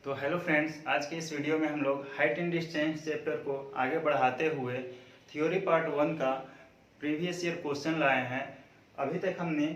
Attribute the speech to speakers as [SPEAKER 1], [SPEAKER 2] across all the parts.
[SPEAKER 1] तो hello friends, आज के इस वीडियो में हम लोग हाइट एंड डिस्टेंस चैप्टर को आगे बढ़ाते हुए थ्योरी पार्ट 1 का प्रीवियस ईयर क्वेश्चन लाए हैं। अभी तक हमने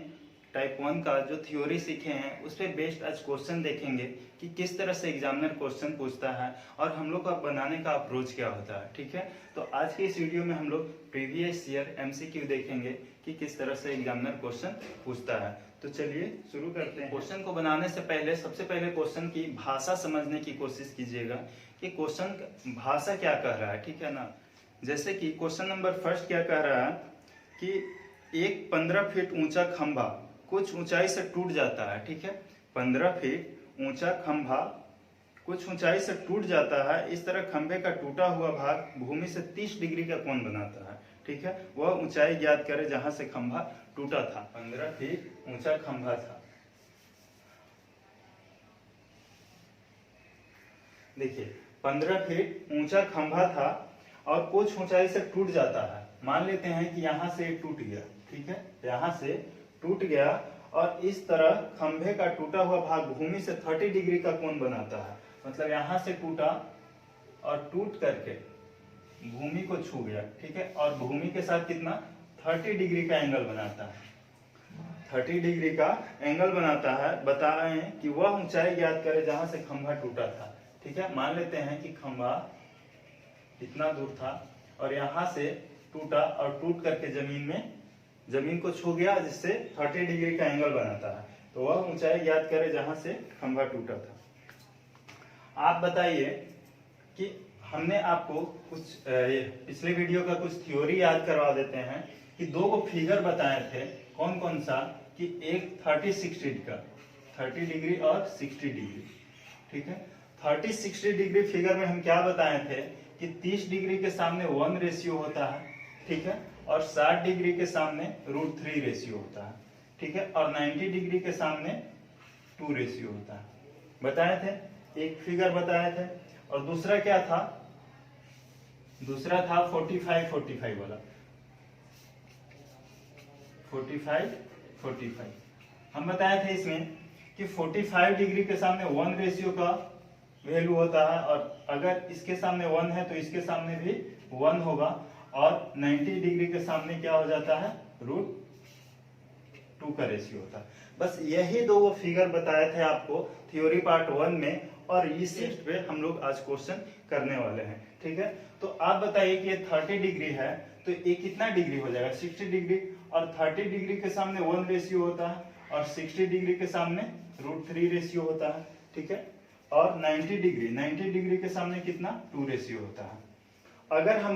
[SPEAKER 1] टाइप 1 का जो थ्योरी सीखे हैं उस पर बेस्ड आज क्वेश्चन देखेंगे कि किस तरह से एग्जामिनर क्वेश्चन पूछता है और हम लोग का बनाने का अप्रोच क्या होता है। ठीक है, तो आज के इस वीडियो में हम लोग प्रीवियस ईयर एमसीक्यू देखेंगे कि किस तरह से एग्जामिनर क्वेश्चन पूछता है। तो चलिए शुरू करते हैं। क्वेश्चन को बनाने से पहले सबसे पहले क्वेश्चन की भाषा समझने की कोशिश कीजिएगा कि क्वेश्चन भाषा क्या कह रहा है। ठीक है ना, जैसे कि क्वेश्चन नंबर फर्स्ट क्या कह रहा है कि एक 15 फीट ऊंचा खंभा कुछ ऊंचाई से टूट जाता है। ठीक है, 15 फीट ऊंचा खंभा कुछ ऊंचाई से टूट जाता है। इस तरह खंभे का टूटा हुआ भाग भूमि से 30 डिग्री का कोण बनाता है। ठीक है, वह ऊंचाई ज्ञात करे जहां से खंभा टूटा था। 15 फीट ऊंचा खंभा था। देखिए 15 फीट ऊंचा खंभा था और कुछ ऊंचाई से टूट जाता है। मान लेते हैं कि यहाँ से टूट गया। ठीक है, यहाँ से टूट गया और इस तरह खंभे का टूटा हुआ भाग भूमि से 30 डिग्री का कोण बनाता है। मतलब यहाँ से टूटा और टूट करके भूमि को छू गया। ठीक है, और भूमि के साथ कितना 30 डिग्री का एंगल बनाता है। 30 डिग्री का एंगल बनाता है। बता रहे हैं कि वह ऊंचाई ज्ञात करे जहां से खंभा टूटा था। ठीक है, मान लेते हैं कि खंभा इतना दूर था और यहाँ से टूटा और टूट करके जमीन को छू गया, जिससे 30 डिग्री का एंगल बनाता है। तो वह ऊंचाई ज्ञात करे जहां से खंभा टूटा था। आप बताइए कि हमने आपको कुछ पिछले वीडियो का कुछ थ्योरी याद करवा देते हैं कि दो को फिगर बताए थे। कौन कौन सा कि एक 30-60 का 30 डिग्री और 60 डिग्री। ठीक है, 30-60 डिग्री फिगर में हम क्या बताए थे कि 30 डिग्री के सामने 1 रेशियो होता है। ठीक है, और 60 डिग्री के सामने √3 रेशियो होता है। ठीक है, और 90 डिग्री के सामने 2 रेशियो होता है। बताए थे, एक फिगर बताए थे। और दूसरा क्या था? दूसरा था 45-45 वाला। 45-45 हम बताए थे इसमें कि 45 डिग्री के सामने 1 रेशियो का वैल्यू होता है, और अगर इसके सामने 1 है तो इसके सामने भी 1 होगा, और 90 डिग्री के सामने क्या हो जाता है √2 का रेशियो होता है। बस यही दो वो फिगर बताए थे आपको थ्योरी पार्ट 1 में, और इसी पे हम लोग आज क्वेश्चन करने वाले हैं। ठीक है, तो आप बताइए कि ये 30 डिग्री है तो ये कितना डिग्री हो जाएगा? 60 डिग्री। और 30 डिग्री के सामने 1 रेशियो होता है और 60 डिग्री के सामने √3 रेशियो होता है। ठीक है, और 90 डिग्री के सामने कितना 2 रेशियो होता है। अगर हम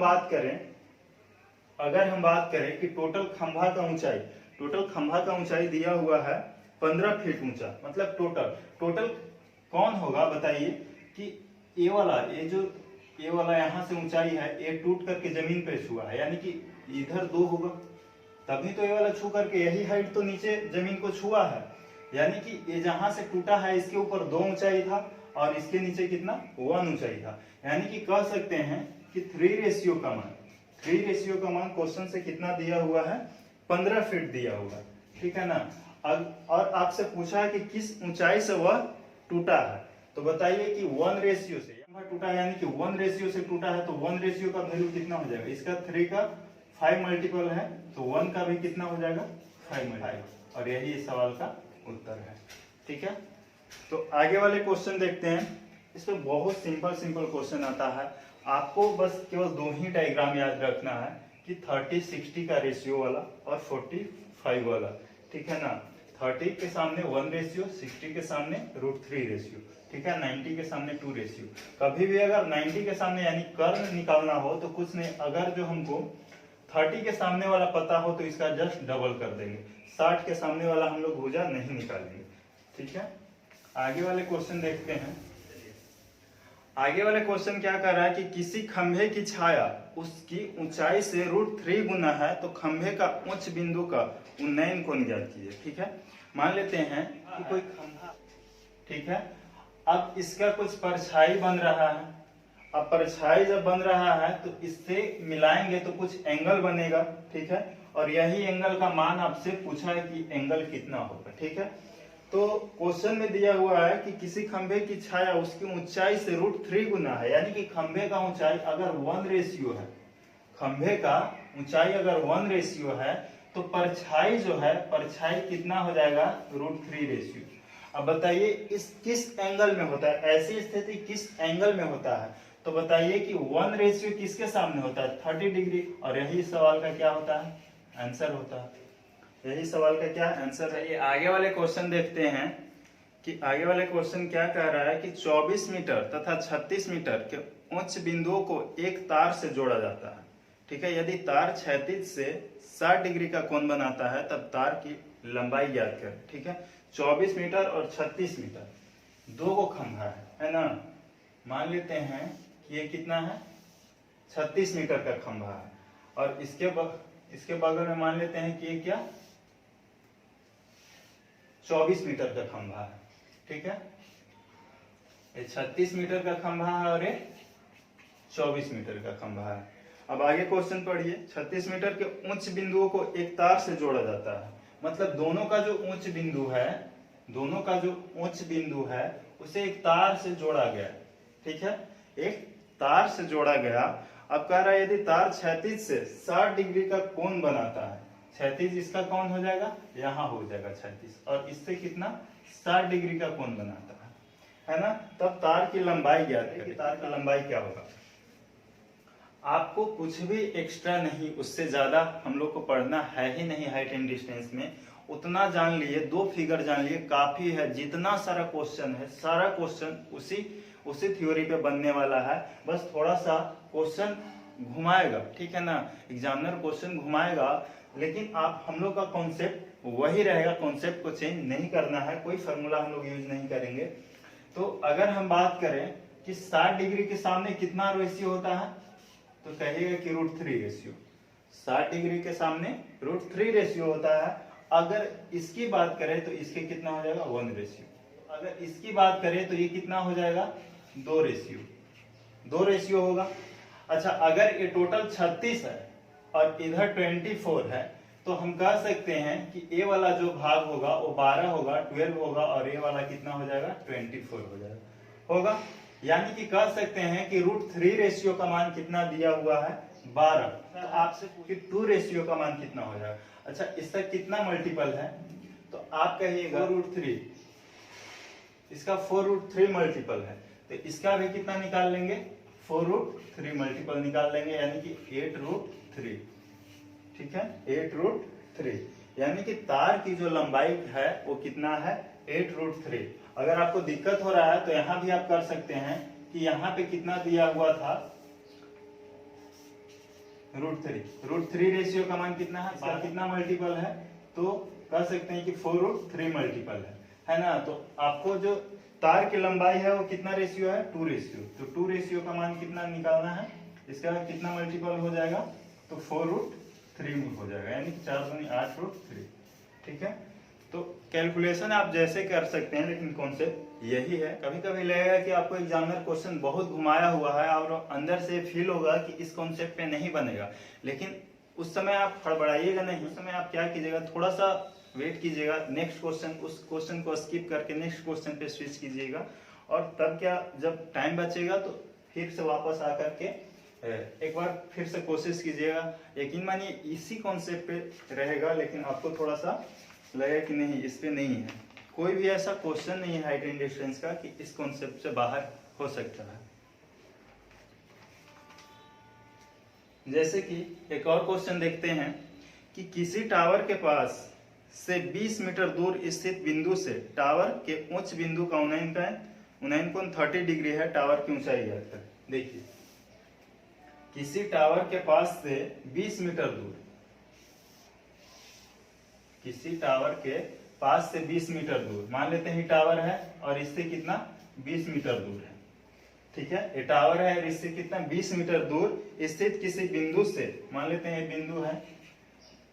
[SPEAKER 1] बात करें कि टोटल खंभा का ऊंचाई दिया हुआ है 15 फीट ऊंचा, मतलब टोटल कौन होगा? बताइए कि ये वाला यहाँ से ऊंचाई है, ये टूट करके जमीन पे छुआ है, यानी कि इधर 2 होगा, तभी तो ये वाला छू करके यही हाइट तो नीचे जमीन को छुआ है। यानी कि ये जहां से टूटा है इसके ऊपर 2 ऊंचाई था और इसके नीचे कितना 1 ऊंचाई था। यानी कि कह सकते हैं कि 3 रेशियो का मान क्वेश्चन से कितना दिया हुआ है? 15 फीट दिया हुआ है। ठीक है ना। और आपसे पूछा है कि किस ऊंचाई से वह टूटा है, तो बताइए कि 1 रेशियो से टूटा है, यानी कि 1 रेशियो से टूटा है, तो 1 रेशियो का वैल्यू कितना हो जाएगा? इसका 3 का 5 मल्टीपल है, तो 1 का भी कितना हो जाएगा? 5 मल्टीपल। और यही इस सवाल का उत्तर है। ठीक है, तो आगे वाले क्वेश्चन देखते हैं। इसमें बहुत सिंपल क्वेश्चन आता है। आपको बस केवल 2 ही डायग्राम याद रखना है कि 30-60 का रेशियो वाला और 45 वाला। ठीक है ना, 30 के सामने 1 रेशियो, 60 के सामने √3 रेशियो। ठीक है, 90 के सामने 2 रेशियो। कभी भी अगर 90 के सामने यानी कर्ण निकालना हो तो कुछ नहीं, अगर जो हमको 30 के सामने वाला पता हो तो इसका जस्ट डबल कर देंगे। 60 के सामने वाला हम लोग भुजा नहीं निकालेंगे। ठीक है, आगे वाले क्वेश्चन देखते हैं। आगे वाले क्वेश्चन क्या कर रहा है कि किसी खंभे की छाया उसकी ऊंचाई से √3 गुना है तो खंभे का उच्च बिंदु का उन्नयन कोण ज्ञात कीजिए। ठीक है, मान लेते हैं कि कोई खंभा, ठीक है, अब इसका कुछ परछाई बन रहा है। अब परछाई जब बन रहा है तो इससे मिलाएंगे तो कुछ एंगल बनेगा। ठीक है, और यही एंगल का मान आपसे पूछा है कि एंगल कितना होगा। ठीक है, तो क्वेश्चन में दिया हुआ है कि किसी खंभे की छाया उसकी ऊंचाई से √3 गुना है, यानी कि खंभे का ऊंचाई अगर 1 रेशियो है, खंभे का ऊंचाई अगर 1 रेशियो है तो परछाई जो है, परछाई कितना हो जाएगा, √3 रेशियो। अब बताइए इस किस एंगल में होता है, ऐसी स्थिति किस एंगल में होता है, तो बताइए कि 1 रेशियो किसके सामने होता है, 30 डिग्री। और यही सवाल का क्या होता है, आंसर होता है। यही सवाल का क्या आंसर है। ये आगे वाले क्वेश्चन देखते हैं कि आगे वाले क्वेश्चन क्या कह रहा है कि 24 मीटर तथा 36 मीटर के उच्च बिंदुओं को एक तार से जोड़ा जाता है। ठीक है, यदि तार क्षैतिज से 60 डिग्री का कोण बनाता है तब तार की लंबाई ज्ञात करें। ठीक है, 24 मीटर और 36 मीटर, दो को खंभा है ना। मान लेते हैं कि ये कितना है, 36 मीटर का खंभा है, और इसके बगल में मान लेते हैं कि ये क्या, 24 मीटर का खंभा है। ठीक है, ये 36 मीटर का खंभा है और ये 24 मीटर का खंभा है। अब आगे क्वेश्चन पढ़िए, 36 मीटर के उच्च बिंदुओं को एक तार से जोड़ा जाता है, मतलब दोनों का जो उच्च बिंदु है, दोनों का जो उच्च बिंदु है उसे एक तार से जोड़ा गया। ठीक है, एक तार से जोड़ा गया। अब कह रहा है यदि तार क्षैतिज से 60 डिग्री का कोण बनाता है, क्षैतिज इसका कौन हो जाएगा, यहाँ हो जाएगा क्षैतिज, और इससे कितना, 60 डिग्री का कोण बनाता है ना, तब तार की लंबाई ज्ञात करें। तार की लंबाई क्या होगा, आपको कुछ भी एक्स्ट्रा नहीं, उससे ज्यादा हम लोग को पढ़ना है ही नहीं हाइट एंड डिस्टेंस में। उतना जान लिए, 2 फिगर जान लिए काफी है। जितना सारा क्वेश्चन है, सारा क्वेश्चन उसी थ्योरी पे बनने वाला है। बस थोड़ा सा क्वेश्चन घुमाएगा, ठीक है ना, एग्जामिनर क्वेश्चन घुमाएगा, लेकिन आप हम लोग का कॉन्सेप्ट वही रहेगा, कॉन्सेप्ट को चेंज नहीं करना है, कोई फॉर्मूला हम लोग यूज नहीं करेंगे। तो अगर हम बात करें कि 60 डिग्री के सामने कितना रेशियो होता है, तो कहिएगा कि √3 रेशियो। 60 डिग्री के सामने √3 रेशियो होता है। अगर इसकी बात करें तो इसके कितना हो जाएगा, 1 रेशियो। अगर इसकी बात करें तो ये कितना हो जाएगा, 2 रेशियो होगा। अच्छा, अगर ये टोटल 36 है और इधर 24 है, तो हम कह सकते हैं कि ए वाला जो भाग होगा वो 12 होगा, 12 होगा, और ए वाला कितना हो जाएगा, 24 हो जाएगा होगा। यानी कि कह सकते हैं कि √3 रेशियो का मान कितना दिया हुआ है, 12। तो आपसे कि 2 रेशियो का मान कितना हो जाएगा। अच्छा, इसका कितना मल्टीपल है, तो आप कहिएगा √3, इसका 4√3 मल्टीपल है, तो इसका भी कितना निकाल लेंगे, 4√3 मल्टीपल निकाल लेंगे, यानी कि 8√3। ठीक है, 8√3, यानी कि तार की जो लंबाई है वो कितना है, 8√3। अगर आपको दिक्कत हो रहा है तो यहां भी आप कर सकते हैं कि यहाँ पे कितना दिया हुआ था, √3 रेशियो का मान कितना है, इसका कितना मल्टीपल है, तो कह सकते हैं कि 4√3 मल्टीपल है ना। तो आपको जो तार की लंबाई है वो कितना रेशियो है, 2 रेशियो। तो 2 रेशियो का मान कितना निकालना है, इसका कितना मल्टीपल हो जाएगा, तो 4√3 हो जाएगा, यानी 4 दूनी 8√3। ठीक है, तो कैलकुलेशन आप जैसे कर सकते हैं, लेकिन कॉन्सेप्ट यही है। कभी कभी लगेगा कि आपको एग्जामिनर क्वेश्चन बहुत घुमाया हुआ है और अंदर से फील होगा कि इस कॉन्सेप्ट पे नहीं बनेगा, लेकिन उस समय आप हड़बड़ाइएगा नहीं। उस समय आप क्या कीजिएगा, थोड़ा सा वेट कीजिएगा, नेक्स्ट क्वेश्चन, उस क्वेश्चन को स्किप करके नेक्स्ट क्वेश्चन पे स्विच कीजिएगा, और तब क्या, जब टाइम बचेगा तो फिर से वापस आकर के एक बार फिर से कोशिश कीजिएगा। यकीन मानिए इसी कॉन्सेप्ट पे रहेगा, लेकिन आपको थोड़ा सा लगे कि नहीं, इस पे नहीं है, कोई भी ऐसा क्वेश्चन नहीं है हाइट एंड डिस्टेंस का कि इस कॉन्सेप्ट से बाहर हो सकता है। जैसे कि एक और क्वेश्चन देखते हैं कि किसी टावर के पास से 20 मीटर दूर स्थित बिंदु से टावर के उच्च बिंदु का उन्नयन कोण 30 डिग्री है, टावर की ऊंचाई ज्ञात करें। देखिए, किसी टावर के पास से 20 मीटर दूर, किसी टावर के पास से 20 मीटर दूर, मान लेते हैं टावर है और इससे कितना 20 मीटर दूर है। ठीक है, ये टावर है और इससे कितना 20 मीटर दूर स्थित किसी बिंदु से, मान लेते हैं ये बिंदु है,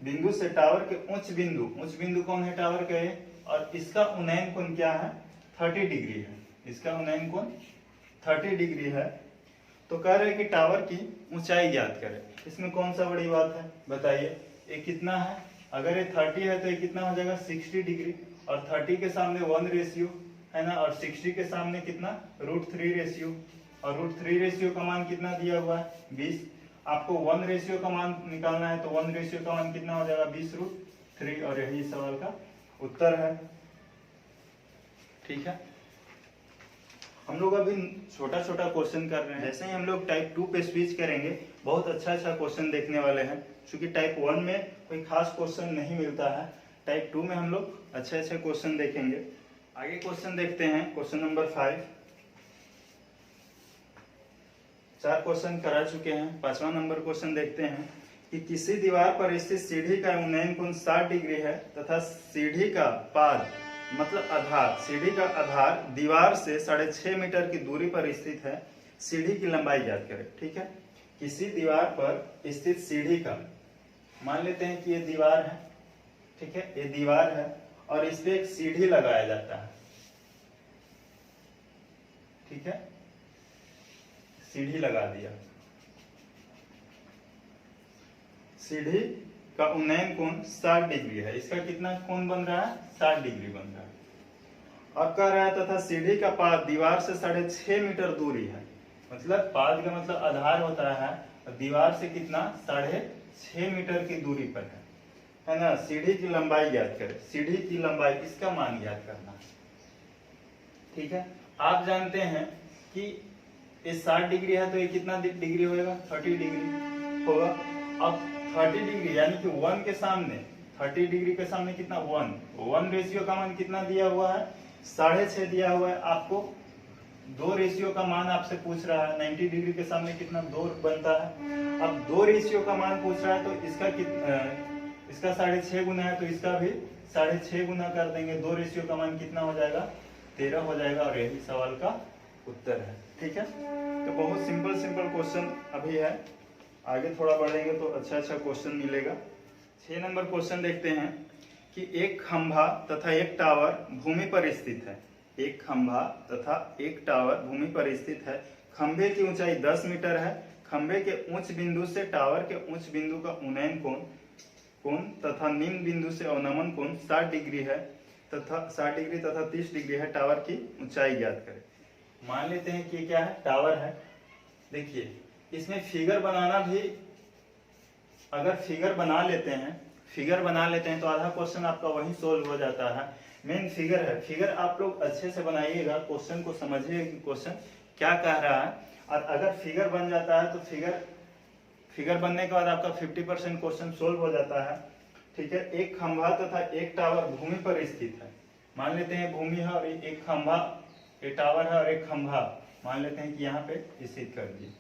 [SPEAKER 1] बिंदु से टावर के उच्च बिंदु कौन है, टावर का ये, और इसका उन्नयन कोण क्या है, 30 डिग्री है, इसका उन्नयन कोण 30 डिग्री है। तो कह रहे हैं कि टावर की ऊंचाई ज्ञात करें। इसमें कौन सा बड़ी बात है, बताइए, ये कितना है, अगर ये 30 है तो ये कितना हो जाएगा, 60 डिग्री, और 30 के सामने 1 रेशियो है ना, और 60 के सामने कितना √3 रेशियो, और √3 रेशियो का मान कितना दिया हुआ है 20। आपको 1 रेशियो का मान निकालना है तो 1 रेशियो का मान कितना हो जाएगा 20√3, और यही सवाल का उत्तर है। ठीक है, हम लोग अभी छोटा छोटा क्वेश्चन कर रहे हैं। जैसे ही हम लोग टाइप 2 पे स्विच करेंगे बहुत अच्छा अच्छा क्वेश्चन देखने वाले हैं, क्योंकि टाइप 1 में कोई खास क्वेश्चन नहीं मिलता है, टाइप 2 में हम लोग अच्छे अच्छे क्वेश्चन देखेंगे। आगे क्वेश्चन देखते हैं, क्वेश्चन नंबर 5। 4 क्वेश्चन करा चुके हैं, 5वां नंबर क्वेश्चन देखते हैं कि किसी दीवार पर स्थित सीढ़ी का उन्नयन कोण 60 डिग्री है तथा सीढ़ी का पाद मतलब आधार, सीढ़ी का आधार दीवार से 6.5 मीटर की दूरी पर स्थित है, सीढ़ी की लंबाई ज्ञात करें। ठीक है, किसी दीवार पर स्थित सीढ़ी का, मान लेते हैं कि ये दीवार है, ठीक है, ये दीवार है और इस पे एक सीढ़ी लगाया जाता है। ठीक है, सीढ़ी लगा दिया, सीढ़ी का उन्नयन कोण 60 डिग्री है, इसका कितना कोण बन रहा है 60 डिग्री बन रहा है। अब कह रहा है तथा सीढ़ी का पाद दीवार से 6.5 मीटर दूरी है, मतलब पाद का मतलब आधार होता है, दीवार से कितना 6.5 मीटर की दूरी पर है ना। सीढ़ी की लंबाई ज्ञात करें, सीढ़ी की लंबाई इसका मान ज्ञात करना। ठीक है, आप जानते हैं कि ये 60 डिग्री है तो ये कितना डिग्री होगा 30 डिग्री होगा। अब 30 डिग्री यानी कि 1 के सामने 30 डिग्री के सामने कितना 1 रेशियो का मान कितना दिया हुआ है 6.5 दिया हुआ है। आपको 2 रेशियो का मान आपसे पूछ रहा है, 90 डिग्री के सामने कितना 2 बनता है। अब 2 रेशियो का मान पूछ रहा है तो इसका इसका 6.5 गुना है तो इसका भी 6.5 गुना कर देंगे, 2 रेशियो का मान कितना हो जाएगा 13 हो जाएगा, और यही सवाल का उत्तर है। ठीक है, तो बहुत सिंपल क्वेश्चन अभी है, आगे थोड़ा बढ़ेंगे तो अच्छा क्वेश्चन मिलेगा। 6 नंबर क्वेश्चन देखते हैं कि एक खंभा तथा एक टावर भूमि पर स्थित है, एक खंभा तथा एक टावर भूमि पर स्थित है। खंभे की ऊंचाई 10 मीटर है, खंभे के उच्च बिंदु से टावर के उच्च बिंदु का उन्नयन कोण तथा निम्न बिंदु से अवनमन कोण 60 डिग्री है तथा 60 डिग्री तथा 30 डिग्री है। टावर की ऊंचाई ज्ञात करें। मान लेते हैं कि क्या है टावर है। देखिए इसमें फिगर बनाना भी, अगर फिगर बना लेते हैं तो आधा क्वेश्चन आपका वही सोल्व हो जाता है। मेन फिगर है, फिगर आप लोग अच्छे से बनाइएगा, क्वेश्चन को समझिए कि क्वेश्चन क्या कह रहा है, और अगर फिगर बन जाता है तो फिगर बनने के बाद आपका 50% क्वेश्चन सोल्व हो जाता है। ठीक है, एक खंभा तथा एक टावर भूमि पर स्थित है। मान लेते हैं भूमि है और एक खंभा, एक टावर है और एक खंभा मान लेते हैं कि यहाँ पे स्थित कर दिए।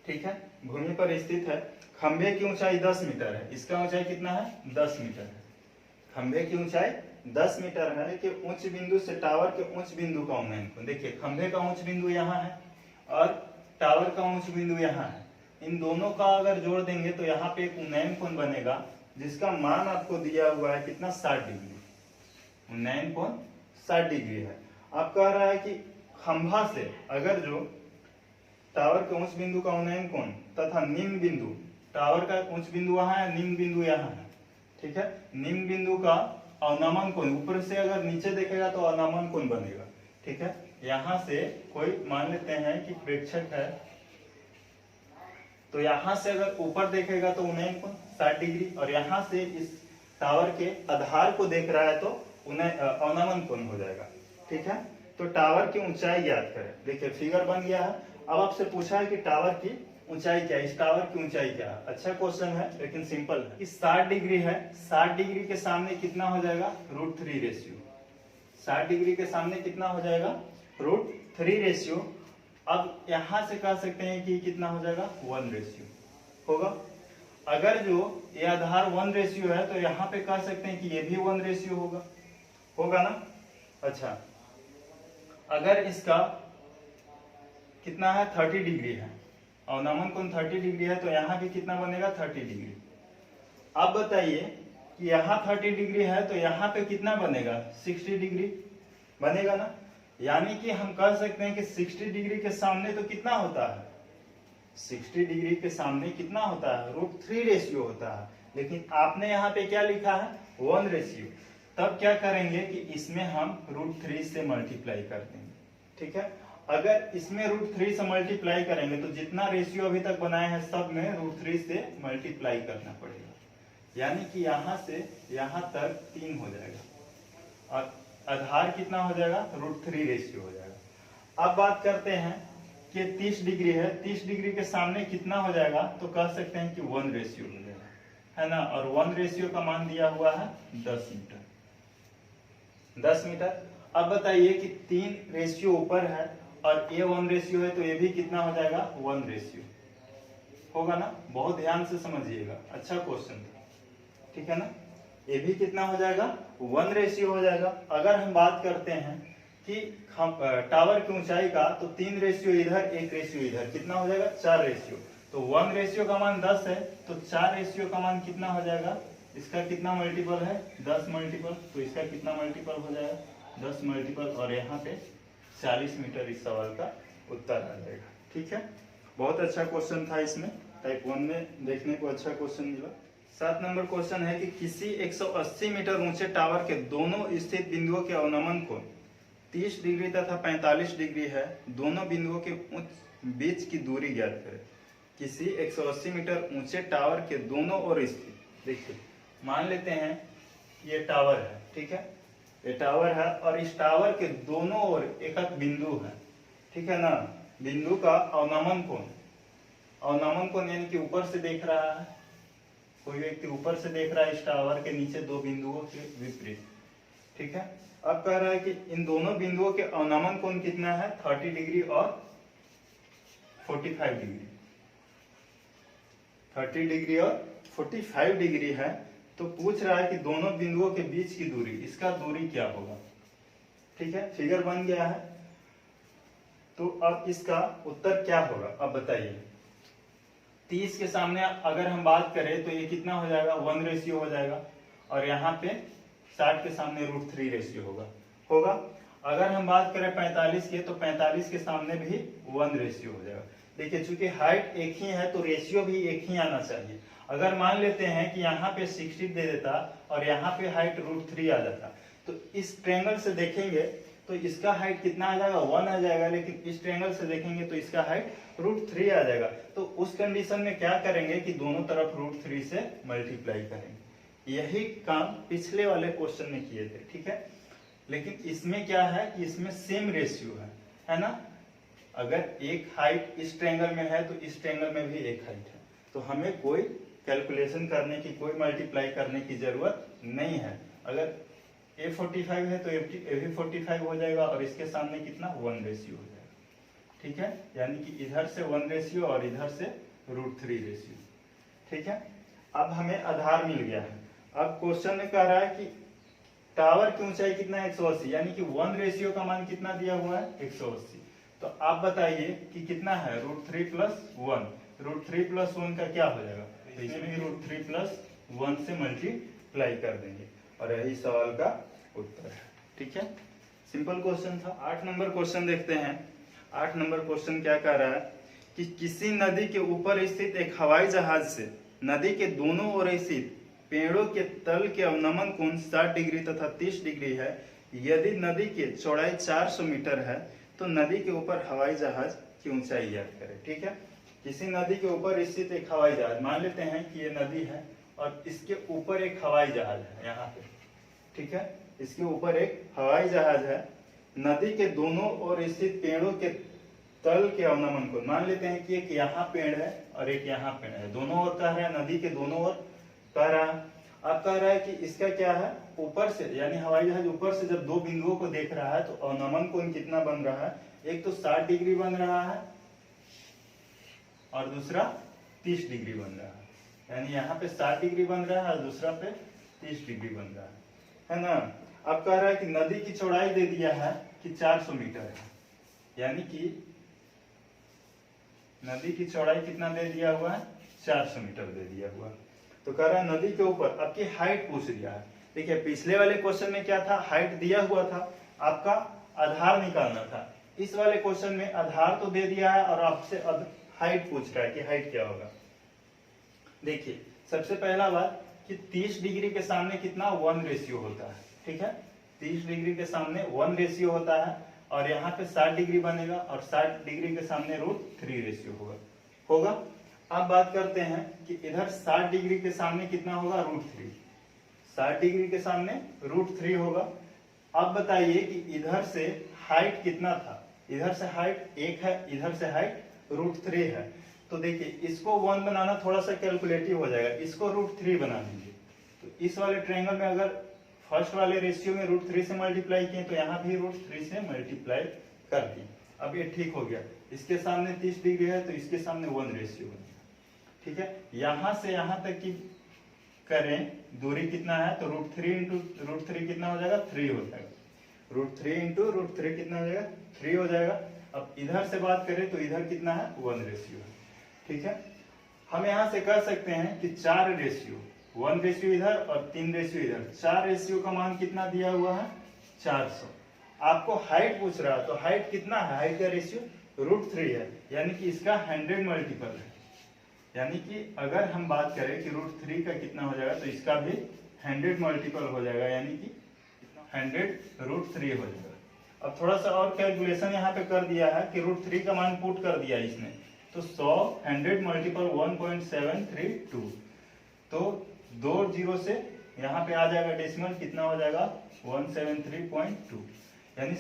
[SPEAKER 1] ठीक है, भूमि पर स्थित है, खंभे की ऊंचाई 10 मीटर है, इसका ऊंचाई कितना है 10 मीटर है। खंभे की ऊंचाई 10 मीटर है कि उच्च बिंदु से टावर के उच्च बिंदु का उन्नयन कोण, देखिए खंभे का उच्च बिंदु यहाँ है और टावर का उच्च बिंदु यहाँ है, इन दोनों का अगर जोड़ देंगे तो यहाँ पे एक उन्नयन कोण बनेगा जिसका मान आपको दिया हुआ है कितना 60 डिग्री, उन्नयन कोण 60 डिग्री है। आप कह रहा है कि खंभा से अगर जो टावर के उच्च बिंदु का उन्नयन कोण तथा निम्न बिंदु, टावर का उच्च बिंदु वहां है, निम्न बिंदु यहाँ है। ठीक है, निम्न बिंदु का अवनमन कोण, ऊपर से अगर नीचे देखेगा तो अवनमन कोण बनेगा। ठीक है, यहाँ से कोई मान लेते हैं कि प्रेक्षक है, तो यहाँ से अगर ऊपर देखेगा तो उन्नयन कोण 60 डिग्री, और यहाँ से इस टावर के आधार को देख रहा है तो अवनमन कोण हो जाएगा। ठीक है, तो टावर की ऊंचाई ज्ञात करें। देखिए फिगर बन गया है। अब आपसे पूछा है कि टावर की ऊंचाई क्या है, इस टावर की ऊंचाई क्या है। अच्छा क्वेश्चन है लेकिन सिंपल है। इस 60 डिग्री है, 60 डिग्री के सामने कितना हो जाएगा √3 रेशियो, 60 डिग्री के सामने कितना हो जाएगा √3 रेशियो। अब यहां से कह सकते हैं कि कितना हो जाएगा 1 रेशियो होगा। अगर जो ये आधार 1 रेशियो है तो यहाँ पे कह सकते हैं कि ये भी 1 रेशियो होगा ना। अच्छा, अगर इसका कितना है 30 डिग्री है, अवनमन कोण 30 डिग्री है, तो यहाँ भी कितना बनेगा 30 डिग्री। अब बताइए कि यहाँ 30 डिग्री है तो यहाँ पे कितना बनेगा 60 डिग्री बनेगा ना। यानी कि हम कह सकते हैं कि 60 डिग्री के सामने तो कितना होता है, 60 डिग्री के सामने कितना होता है √3 रेशियो होता है। लेकिन आपने यहाँ पे क्या लिखा है 1 रेशियो, तब क्या करेंगे कि इसमें हम √3 से मल्टीप्लाई कर देंगे। ठीक है, अगर इसमें √3 से मल्टीप्लाई करेंगे तो जितना रेशियो अभी तक बनाए हैं सब में √3 से मल्टीप्लाई करना पड़ेगा, यानी कि यहां से यहां तक 3 हो जाएगा और आधार कितना हो जाएगा, √3 रेशियो हो जाएगा। अब बात करते हैं कि 30 डिग्री है, 30 डिग्री के सामने कितना हो जाएगा, तो कह सकते हैं कि 1 रेशियो हो जाएगा, है ना। और 1 रेशियो का मान दिया हुआ है 10 मीटर, 10 मीटर। अब बताइए कि 3 रेशियो ऊपर है और ये 1 रेशियो है, तो ये भी कितना हो जाएगा, 1 रेशियो होगा ना। बहुत ध्यान से समझिएगा, अच्छा क्वेश्चन था, ठीक है ना। ये भी कितना हो जाएगा, 1 रेशियो हो जाएगा। अगर हम बात करते हैं कि टावर की ऊंचाई का, तो 3 रेशियो इधर 1 रेशियो इधर, कितना हो जाएगा, 4 रेशियो। तो 1 रेशियो का मान 10 है, तो 4 रेशियो का मान कितना हो जाएगा, इसका कितना मल्टीपल है, 10 मल्टीपल, तो इसका कितना मल्टीपल हो जाएगा, 10 मल्टीपल, और यहाँ पे 40 मीटर इस सवाल का उत्तर आ जाएगा। ठीक है, बहुत अच्छा क्वेश्चन था, इसमें टाइप 1 में देखने को अच्छा क्वेश्चन मिला। 7 नंबर क्वेश्चन है कि किसी 180 मीटर ऊंचे टावर के दोनों स्थित बिंदुओं के अवनमन कोण 30 डिग्री तथा 45 डिग्री है, दोनों बिंदुओं के बीच की दूरी ज्ञात करें। किसी 180 मीटर ऊंचे टावर के दोनों ओर स्थित, देखिए मान लेते हैं ये टावर है, ठीक है, ये टावर है और इस टावर के दोनों ओर एक बिंदु है, ठीक है ना। बिंदु का अवनमन कोण, अवनमन कोण यानी कि ऊपर से देख रहा है, कोई व्यक्ति ऊपर से देख रहा है इस टावर के नीचे दो बिंदुओं के विपरीत, ठीक है। अब कह रहा है कि इन दोनों बिंदुओं के अवनमन कोण कितना है, 30 डिग्री और 45 डिग्री, 30 डिग्री और 45 डिग्री है। तो पूछ रहा है कि दोनों बिंदुओं के बीच की दूरी, इसका दूरी क्या होगा, ठीक है। फिगर बन गया है, तो अब इसका उत्तर क्या होगा, अब बताइए। 30 के सामने अगर हम बात करें तो ये कितना हो जाएगा, 1 रेशियो हो जाएगा, और यहाँ पे 60 के सामने √3 रेशियो होगा। अगर हम बात करें 45 के, तो 45 के सामने भी 1 रेशियो हो जाएगा। देखिए चूंकि हाइट एक ही है तो रेशियो भी एक ही आना चाहिए। अगर मान लेते हैं कि यहाँ पे 60 दे देता और यहाँ पे हाइट √3 आ जाता, तो इस ट्रायंगल से देखेंगे तो इसका हाइट कितना आ जाएगा, 1 आ जाएगा, लेकिन इस ट्रायंगल से देखेंगे तो इसका हाइट √3 आ जाएगा। तो उस कंडीशन में क्या करेंगे कि दोनों तरफ √3 से मल्टीप्लाई करेंगे। यही काम पिछले वाले क्वेश्चन में किए थे, ठीक है। लेकिन इसमें क्या है कि इसमें सेम रेशियो है ना। अगर एक हाइट इस ट्रायंगल में है तो इस ट्रायंगल में भी एक हाइट है, तो हमें कोई कैलकुलेशन करने की, कोई मल्टीप्लाई करने की जरूरत नहीं है। अगर A 45 है तो A भी 45 हो जाएगा और इसके सामने कितना, 1 रेशियो हो जाएगा, ठीक है। यानी कि इधर से 1 रेशियो और इधर से √3 रेशियो, ठीक है। अब हमें आधार मिल गया है। अब क्वेश्चन में कह रहा है कि टावर की ऊंचाई कितना है, 180, यानी कि 1 रेशियो का मान कितना दिया हुआ है, 180। तो आप बताइए कि कितना है, √3 + 1, √3 + 1 का क्या हो जाएगा, तो इसमें भी √3 + 1 से मल्टीप्लाई कर देंगे और यही सवाल का उत्तर है, ठीक है। सिंपल क्वेश्चन था। 8 नंबर क्वेश्चन देखते हैं। 8 नंबर क्वेश्चन क्या कह रहा है कि किसी नदी के ऊपर स्थित एक हवाई जहाज से नदी के दोनों ओर स्थित पेड़ों के तल के अवनमन कोण 60 डिग्री तथा 30 डिग्री है। यदि नदी की चौड़ाई 400 मीटर है तो नदी के ऊपर हवाई जहाज की ऊंचाई ज्ञात करें, ठीक है। किसी नदी के ऊपर स्थित एक हवाई जहाज, मान लेते हैं कि ये नदी है और इसके ऊपर एक हवाई जहाज है यहाँ पे, ठीक है। इसके ऊपर एक हवाई जहाज है। नदी के दोनों ओर स्थित पेड़ों के तल के अवनमन कोण, मान लेते हैं कि एक यहाँ पेड़ है और एक यहाँ पेड़ है, दोनों ओर कह रहा है, नदी के दोनों ओर कह रहा है। अब कह रहा है कि इसका क्या है, ऊपर से, यानी हवाई जहाज ऊपर से जब दो बिंदुओं को देख रहा है तो अवनमन कोण कितना बन रहा है, एक तो 60 डिग्री बन रहा है और दूसरा 30 डिग्री बन रहा है। यानी यहाँ पे 60 डिग्री बन रहा है और दूसरा पे 30 डिग्री बन रहा है ना। अब कह रहा है कि नदी की चौड़ाई दे दिया है कि 400 मीटर है, यानी कि नदी की चौड़ाई कितना दे दिया हुआ है, 400 मीटर दे दिया हुआ। तो कह रहा है नदी के ऊपर, आपकी हाइट पूछ दिया है। देखिए पिछले वाले क्वेश्चन में क्या था, हाइट दिया हुआ था, आपका आधार निकालना था। इस वाले क्वेश्चन में आधार तो दे दिया है और आपसे हाइट पूछ रहा है कि हाइट क्या होगा। देखिए सबसे पहला बात कि 30 डिग्री के सामने कितना, 1 रेशियो होता ठीक है। 30 डिग्री के सामने 1 रेशियो होता है और यहाँ पे 60 डिग्री बनेगा और 60 डिग्री के सामने √3 रेशियो होगा। अब बात करते हैं कि इधर 60 डिग्री के सामने कितना होगा, √3। 60 डिग्री के सामने √3 होगा। अब बताइए कि इधर से हाइट कितना था, इधर से हाइट 1 है, इधर से हाइट √3 है। तो देखिए इसको 1 बनाना थोड़ा सा कैलकुलेटिव हो जाएगा, इसको √3 बना दीजिए। तो इस वाले ट्रायंगल में अगर फर्स्ट वाले रेशियो में √3 से मल्टीप्लाई किए तो यहाँ भी √3 से मल्टीप्लाई कर दिए। अब ये ठीक हो गया। इसके सामने 30 डिग्री है तो इसके सामने 1 रेशियो बनेगा, ठीक है। यहाँ से यहाँ तक की करें दूरी कितना है तो √3 इंटू √3 कितना हो जाएगा, 3 हो जाएगा। √3 इंटू √3 कितना हो जाएगा, 3 हो जाएगा। अब इधर से बात करें तो इधर कितना है, 1 रेशियो है, ठीक है। हम यहाँ से कह सकते हैं कि 4 रेशियो, 1 रेशियो इधर और 3 रेशियो इधर, 4 रेशियो का मान कितना दिया हुआ है, 400। आपको हाइट पूछ रहा है तो हाइट कितना है, हाइट का रेशियो √3 है, यानी कि इसका 100 मल्टीपल है। यानी कि अगर हम बात करें कि √3 का कितना हो जाएगा तो इसका भी 100 मल्टीपल हो जाएगा, यानी कि 100 √3 हो जाएगा। अब थोड़ा सा और कैलकुलेशन यहाँ पे कर दिया है कि √3 का मान पुट कर दिया इसने, तो 100 मल्टीपल 1.732, तो 2 जीरो से यहाँ पे आ जाएगा डेसिमल, कितना हो जाएगा 173.2, यानी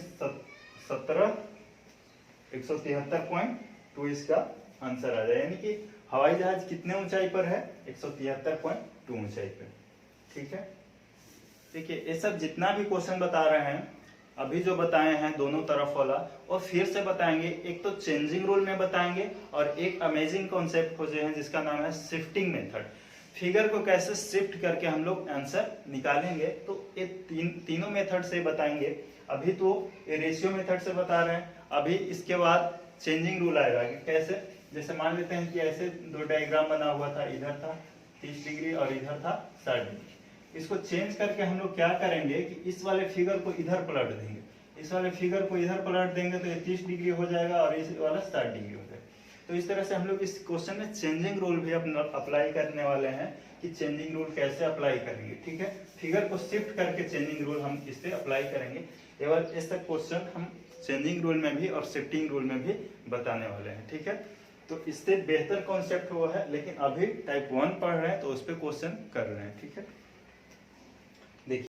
[SPEAKER 1] 173.2 इसका आंसर आ जाए। यानी कि हवाई जहाज कितने ऊंचाई पर है, 173.2 ऊंचाई पर, ठीक है। देखिए ये सब जितना भी क्वेश्चन बता रहे हैं अभी जो बताए हैं दोनों तरफ वाला, और फिर से बताएंगे, एक तो चेंजिंग रूल में बताएंगे और एक अमेजिंग कॉन्सेप्ट खोजे हैं जिसका नाम है शिफ्टिंग मेथड। फिगर को कैसे शिफ्ट करके हम लोग आंसर निकालेंगे, तो ये तीनों मेथड से बताएंगे। अभी तो ये रेशियो मेथड से बता रहे हैं, अभी इसके बाद चेंजिंग रूल आएगा कि कैसे, जैसे मान लेते हैं कि ऐसे 2 डायग्राम बना हुआ था, इधर था 30 डिग्री और इधर था 60 डिग्री। इसको चेंज करके हम लोग क्या करेंगे कि इस वाले फिगर को इधर पलट देंगे, इस वाले फिगर को इधर पलट देंगे तो ये 30 डिग्री हो जाएगा और इस वाला 60 डिग्री हो जाएगा। तो इस तरह से हम लोग इस क्वेश्चन में चेंजिंग रूल भी अपना अप्लाई करने वाले हैं कि चेंजिंग रूल कैसे अप्लाई करेंगे, ठीक है। फिगर को शिफ्ट करके चेंजिंग रूल हम इस पे अप्लाई करेंगे। केवल इस तक क्वेश्चन हम चेंजिंग रूल में भी और शिफ्टिंग रूल में भी बताने वाले हैं, ठीक है। तो इससे बेहतर कॉन्सेप्ट वो है, लेकिन अभी टाइप 1 पढ़ रहे हैं तो उस पर क्वेश्चन कर रहे हैं, ठीक है।